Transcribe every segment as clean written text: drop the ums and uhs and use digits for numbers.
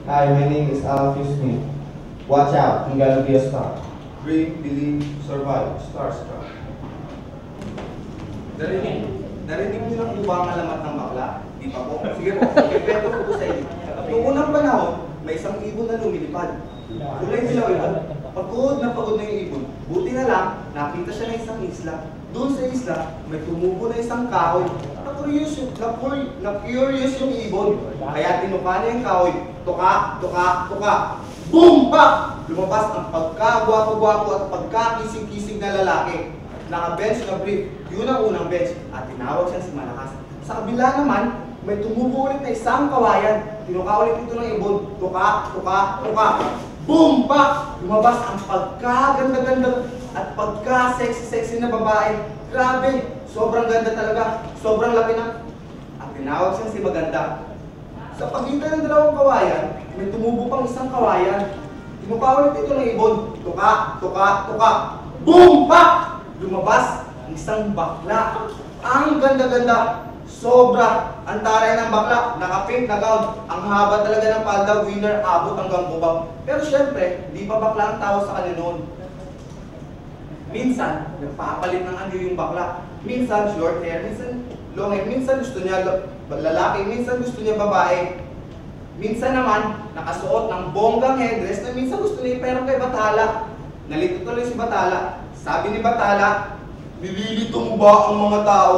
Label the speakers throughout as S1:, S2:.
S1: Hi, my name is Alfie Smith. Watch out, I'm gonna be a star.
S2: Brave, believe, survive, starstruck. Narinig niyo na po ba ang alamat ng bakla? Di pa po? Sige po, ikwento ko po sa inyo. Noong unang panahon, may isang ibon na lumilipad. Kulay dilaw ito. Pagod na yung ibon. Buti na lang, nakita siya ng isang isla. Doon sa isla, may tumubo na isang kahoy. Na-curious yung ibon. Kaya tinuka niya yung kahoy. Tuka, tuka, tuka. Boom! Pak! Lumabas ang pagka-gwapo-gwapo at pagka-kising-kising na lalaki. Naka-bench na brief. Yun ang unang bench. At tinawag siya si Malakas. Sa kabila naman, may tumubo ulit na isang kawayan. Tinuka ulit ito ng ibon. Tuka, tuka, tuka. Boom! Pak! Lumabas ang pagka-ganda-ganda at pagka-sexy-sexy na babae. Grabe! Sobrang ganda talaga. Sobrang laki na. At tinawag siya si Maganda. Sa pagitan ng dalawang kawayan, may tumubo pang isang kawayan. Tinuka ulit ito ng ibon. Tuka, tuka, tuka. Boom! Pak! Lumabas ang isang bakla. Ang ganda-ganda. Sobra. Ang taray ng bakla. Naka-pink na gown. Ang haba talaga ng palda. Winner, abot hanggang bubak. Pero syempre, di pa bakla ang tao sa kanila noon. Minsan, nagpapalit ng anyo yung bakla. Minsan, short hair. Minsan, long hair. Minsan, gusto niya lalaki. Minsan, gusto niya babae. Minsan naman, nakasuot ng bonggang headdress na minsan gusto niya iperang kay Bathala. Nalito tuloy si Bathala. Sabi ni Bathala, nililito mo ba ang mga tao?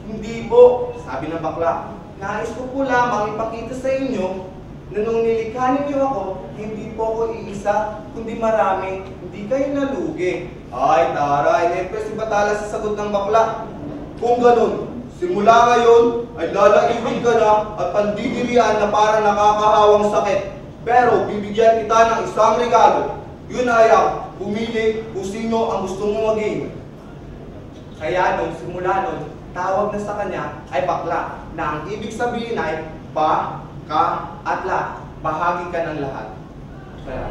S2: Hindi po, sabi ng bakla. Nais ko po lamang ipakita sa inyo na nung nilikha niyo ako, hindi po ako iisa, kundi marami. Hindi kayo nalugi. Ay, taray, nepre si Bathala sa sagot ng bakla. Kung ganun, simula ngayon ay lalaibig ka na at pandidirian na parang nakakahawang sakit. Pero bibigyan kita ng isang regalo. Yun ay ang pumili kung sino ang gusto mo maging. Kaya nung simula nun, tawag na sa kanya ay bakla na ang ibig sabihin ay ba, ka, at la. Bahagi ka ng lahat. Kaya